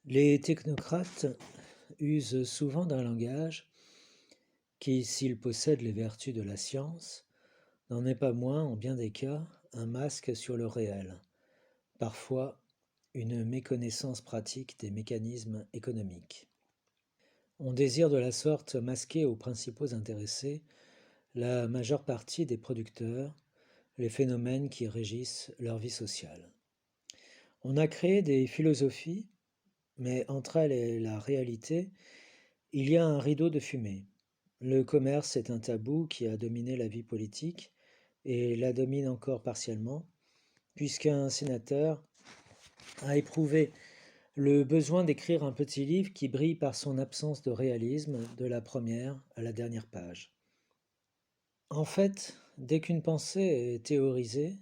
Les technocrates usent souvent d'un langage qui, s'il possède les vertus de la science, n'en est pas moins, en bien des cas, un masque sur le réel, parfois une méconnaissance pratique des mécanismes économiques. On désire de la sorte masquer aux principaux intéressés la majeure partie des producteurs, les phénomènes qui régissent leur vie sociale. On a créé des philosophies, mais entre elles et la réalité, il y a un rideau de fumée. Le commerce est un tabou qui a dominé la vie politique et la domine encore partiellement, puisqu'un sénateur a éprouvé le besoin d'écrire un petit livre qui brille par son absence de réalisme de la première à la dernière page. En fait, dès qu'une pensée est théorisée,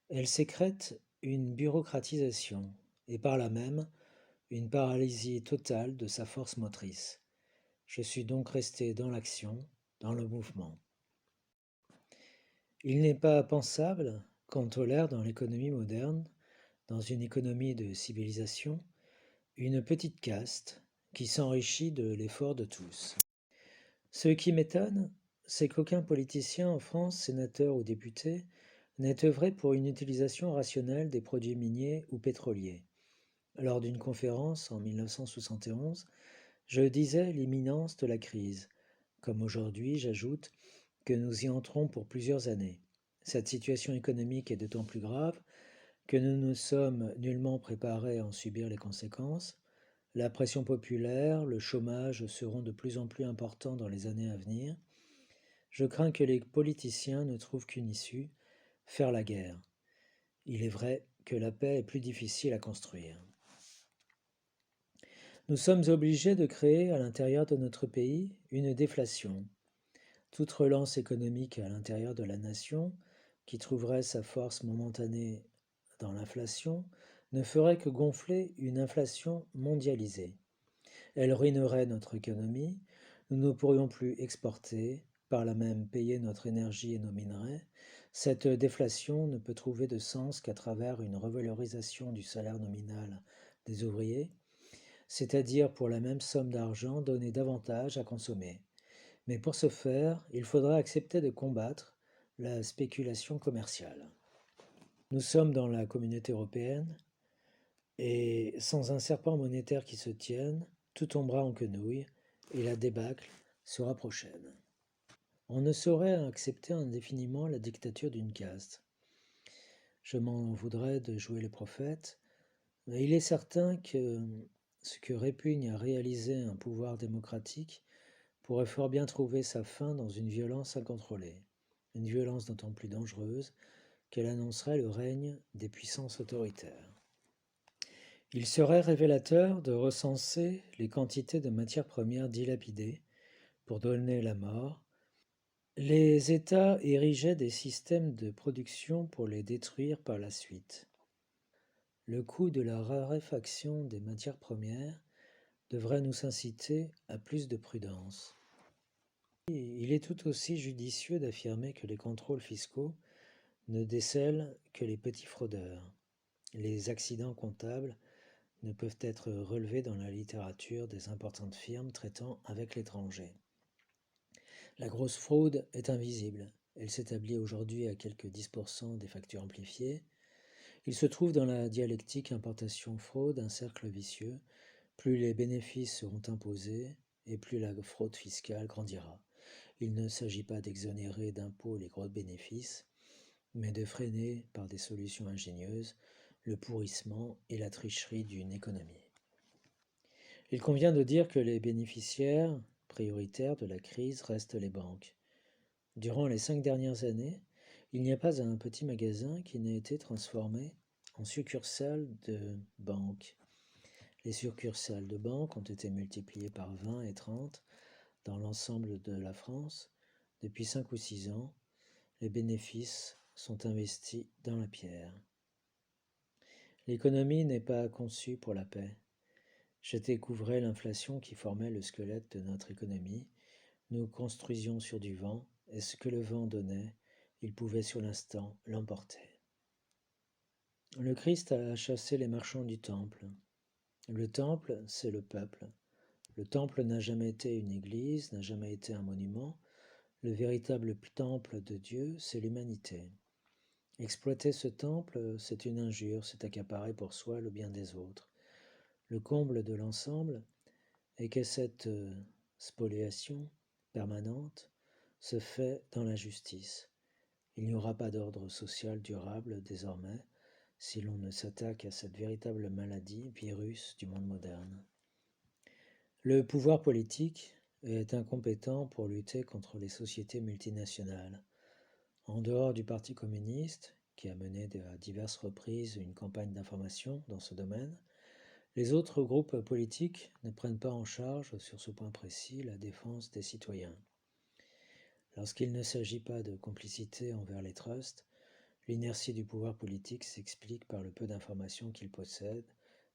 elle sécrète une bureaucratisation et par là même une paralysie totale de sa force motrice. Je suis donc resté dans l'action, dans le mouvement. Il n'est pas pensable qu'on tolère dans l'économie moderne, dans une économie de civilisation, une petite caste qui s'enrichit de l'effort de tous. Ce qui m'étonne, c'est qu'aucun politicien en France, sénateur ou député, n'ait œuvré pour une utilisation rationnelle des produits miniers ou pétroliers. Lors d'une conférence en 1971, je disais l'imminence de la crise. Comme aujourd'hui, j'ajoute que nous y entrons pour plusieurs années. Cette situation économique est d'autant plus grave que nous ne sommes nullement préparés à en subir les conséquences. La pression populaire, le chômage seront de plus en plus importants dans les années à venir. Je crains que les politiciens ne trouvent qu'une issue, faire la guerre. Il est vrai que la paix est plus difficile à construire. Nous sommes obligés de créer à l'intérieur de notre pays une déflation. Toute relance économique à l'intérieur de la nation, qui trouverait sa force momentanée dans l'inflation, ne ferait que gonfler une inflation mondialisée. Elle ruinerait notre économie, nous ne pourrions plus exporter, par là même payer notre énergie et nos minerais. Cette déflation ne peut trouver de sens qu'à travers une revalorisation du salaire nominal des ouvriers, c'est-à-dire pour la même somme d'argent donner davantage à consommer. Mais pour ce faire, il faudra accepter de combattre la spéculation commerciale. Nous sommes dans la communauté européenne et sans un serpent monétaire qui se tienne, tout tombera en quenouille et la débâcle sera prochaine. On ne saurait accepter indéfiniment la dictature d'une caste. Je m'en voudrais de jouer le prophète, mais il est certain que ce que répugne à réaliser un pouvoir démocratique pourrait fort bien trouver sa fin dans une violence incontrôlée, une violence d'autant plus dangereuse qu'elle annoncerait le règne des puissances autoritaires. Il serait révélateur de recenser les quantités de matières premières dilapidées pour donner la mort. Les États érigeaient des systèmes de production pour les détruire par la suite. Le coût de la raréfaction des matières premières devrait nous inciter à plus de prudence. Il est tout aussi judicieux d'affirmer que les contrôles fiscaux ne décèlent que les petits fraudeurs. Les accidents comptables ne peuvent être relevés dans la littérature des importantes firmes traitant avec l'étranger. La grosse fraude est invisible. Elle s'établit aujourd'hui à quelques 10% des factures amplifiées. Il se trouve dans la dialectique importation-fraude un cercle vicieux. Plus les bénéfices seront imposés et plus la fraude fiscale grandira. Il ne s'agit pas d'exonérer d'impôts les gros bénéfices, mais de freiner, par des solutions ingénieuses, le pourrissement et la tricherie d'une économie. Il convient de dire que les bénéficiaires prioritaires de la crise restent les banques. Durant les 5 dernières années, il n'y a pas un petit magasin qui n'ait été transformé en succursale de banque. Les succursales de banque ont été multipliées par 20 et 30 dans l'ensemble de la France. Depuis 5 ou 6 ans, les bénéfices sont investis dans la pierre. L'économie n'est pas conçue pour la paix. Je découvrais l'inflation qui formait le squelette de notre économie. Nous construisions sur du vent, et ce que le vent donnait, il pouvait sur l'instant l'emporter. Le Christ a chassé les marchands du temple. Le temple, c'est le peuple. Le temple n'a jamais été une église, n'a jamais été un monument. Le véritable temple de Dieu, c'est l'humanité. Exploiter ce temple, c'est une injure, c'est accaparer pour soi le bien des autres. Le comble de l'ensemble est que cette spoliation permanente se fait dans la justice. Il n'y aura pas d'ordre social durable désormais si l'on ne s'attaque à cette véritable maladie, virus du monde moderne. Le pouvoir politique est incompétent pour lutter contre les sociétés multinationales. En dehors du Parti communiste, qui a mené à diverses reprises une campagne d'information dans ce domaine, les autres groupes politiques ne prennent pas en charge, sur ce point précis, la défense des citoyens. Lorsqu'il ne s'agit pas de complicité envers les trusts, l'inertie du pouvoir politique s'explique par le peu d'informations qu'il possède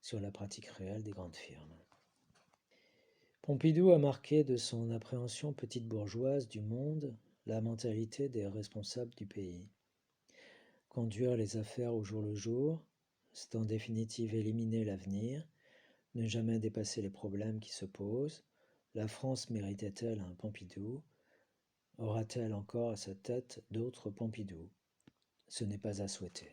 sur la pratique réelle des grandes firmes. Pompidou a marqué de son appréhension petite bourgeoise du monde la mentalité des responsables du pays. Conduire les affaires au jour le jour, c'est en définitive éliminer l'avenir, ne jamais dépasser les problèmes qui se posent. La France méritait-elle un Pompidou? Aura-t-elle encore à sa tête d'autres Pompidou? Ce n'est pas à souhaiter.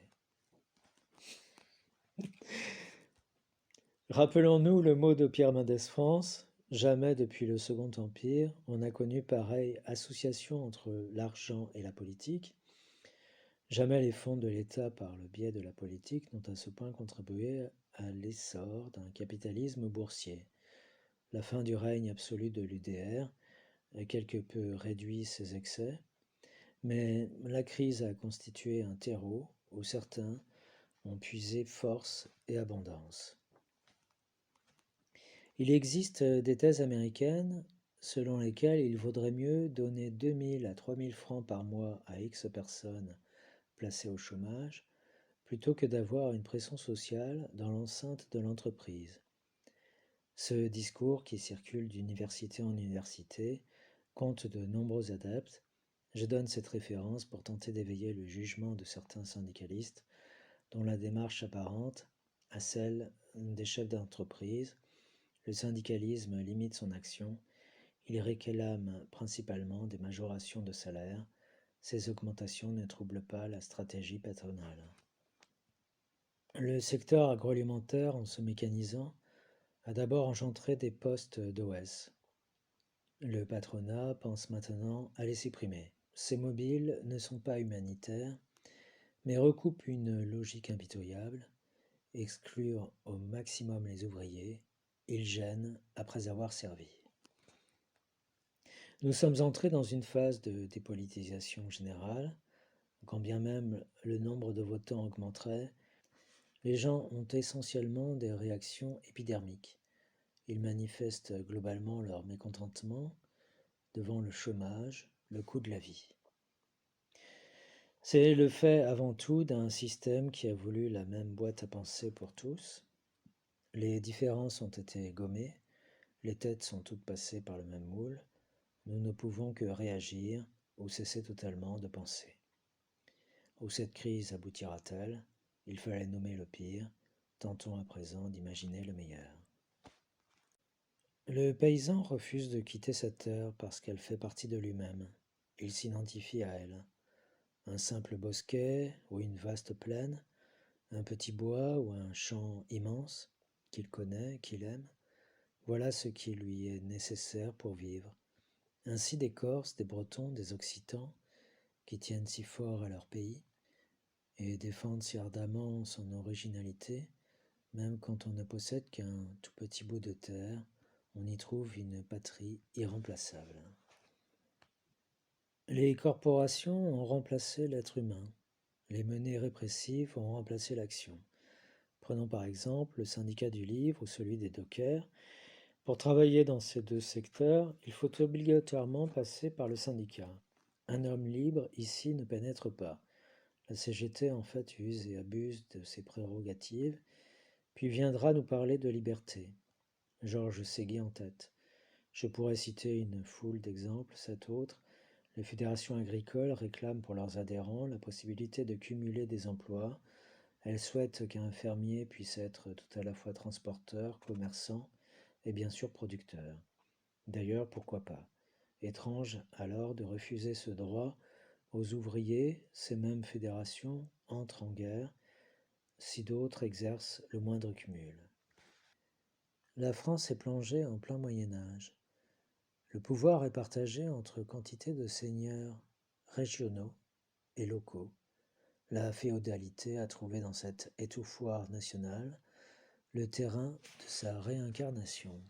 Rappelons-nous le mot de Pierre Mendès France. Jamais depuis le Second Empire, on n'a connu pareille association entre l'argent et la politique. Jamais les fonds de l'État, par le biais de la politique, n'ont à ce point contribué à l'essor d'un capitalisme boursier. La fin du règne absolu de l'UDR a quelque peu réduit ses excès, mais la crise a constitué un terreau où certains ont puisé force et abondance. Il existe des thèses américaines selon lesquelles il vaudrait mieux donner 2000 à 3000 francs par mois à X personnes placées au chômage plutôt que d'avoir une pression sociale dans l'enceinte de l'entreprise. Ce discours, qui circule d'université en université, compte de nombreux adeptes. Je donne cette référence pour tenter d'éveiller le jugement de certains syndicalistes dont la démarche apparente à celle des chefs d'entreprise. Le syndicalisme limite son action. Il réclame principalement des majorations de salaire. Ces augmentations ne troublent pas la stratégie patronale. Le secteur agroalimentaire, en se mécanisant, a d'abord engendré des postes d'OS. Le patronat pense maintenant à les supprimer. Ces mobiles ne sont pas humanitaires, mais recoupent une logique impitoyable, exclure au maximum les ouvriers, ils gênent après avoir servi. Nous sommes entrés dans une phase de dépolitisation générale. Quand bien même le nombre de votants augmenterait, les gens ont essentiellement des réactions épidermiques. Ils manifestent globalement leur mécontentement devant le chômage, le coût de la vie. C'est le fait avant tout d'un système qui a voulu la même boîte à pensée pour tous. Les différences ont été gommées, les têtes sont toutes passées par le même moule. Nous ne pouvons que réagir ou cesser totalement de penser. Où cette crise aboutira-t-elle? Il fallait nommer le pire, tentons à présent d'imaginer le meilleur. Le paysan refuse de quitter cette terre parce qu'elle fait partie de lui-même. Il s'identifie à elle. Un simple bosquet ou une vaste plaine, un petit bois ou un champ immense qu'il connaît, qu'il aime, voilà ce qui lui est nécessaire pour vivre. Ainsi des Corses, des Bretons, des Occitans, qui tiennent si fort à leur pays et défendent si ardemment son originalité, même quand on ne possède qu'un tout petit bout de terre, on y trouve une patrie irremplaçable. Les corporations ont remplacé l'être humain. Les menées répressives ont remplacé l'action. Prenons par exemple le syndicat du livre ou celui des dockers. Pour travailler dans ces deux secteurs, il faut obligatoirement passer par le syndicat. Un homme libre ici ne pénètre pas. La CGT en fait use et abuse de ses prérogatives, puis viendra nous parler de liberté. Georges Séguier en tête. Je pourrais citer une foule d'exemples, cet autre. Les fédérations agricoles réclament pour leurs adhérents la possibilité de cumuler des emplois Elle souhaite qu'un fermier puisse être tout à la fois transporteur, commerçant et bien sûr producteur. D'ailleurs, pourquoi pas? Étrange alors de refuser ce droit aux ouvriers, ces mêmes fédérations entrent en guerre si d'autres exercent le moindre cumul. La France est plongée en plein Moyen Âge. Le pouvoir est partagé entre quantité de seigneurs régionaux et locaux. La féodalité a trouvé dans cet étouffoir national le terrain de sa réincarnation.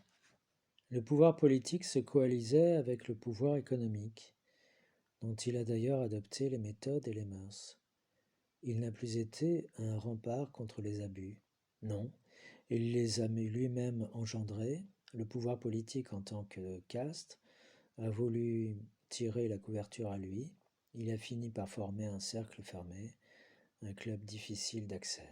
Le pouvoir politique se coalisait avec le pouvoir économique, dont il a d'ailleurs adopté les méthodes et les mœurs. Il n'a plus été un rempart contre les abus. Non, il les a lui-même engendrés. Le pouvoir politique en tant que caste a voulu tirer la couverture à lui. Il a fini par former un cercle fermé, un club difficile d'accès.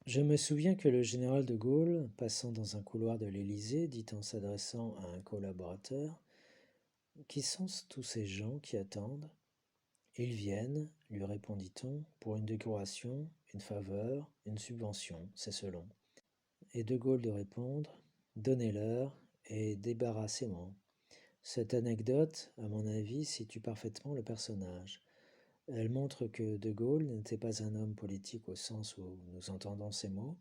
Je me souviens que le général de Gaulle, passant dans un couloir de l'Élysée, dit en s'adressant à un collaborateur: Qui sont tous ces gens qui attendent? Ils viennent, lui répondit-on, pour une décoration, une faveur, une subvention, c'est selon. Et de Gaulle de répondre: Donnez-leur et débarrassez-moi. Cette anecdote, à mon avis, situe parfaitement le personnage. Elle montre que de Gaulle n'était pas un homme politique au sens où nous entendons ces mots.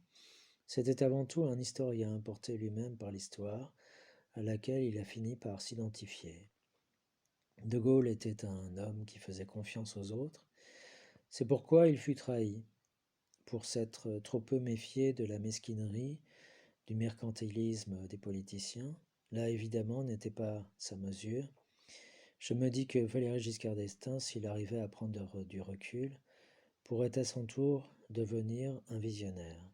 C'était avant tout un historien porté lui-même par l'histoire, à laquelle il a fini par s'identifier. De Gaulle était un homme qui faisait confiance aux autres. C'est pourquoi il fut trahi, pour s'être trop peu méfié de la mesquinerie, du mercantilisme des politiciens. Là, évidemment, n'était pas sa mesure. Je me dis que Valéry Giscard d'Estaing, s'il arrivait à prendre du recul, pourrait à son tour devenir un visionnaire.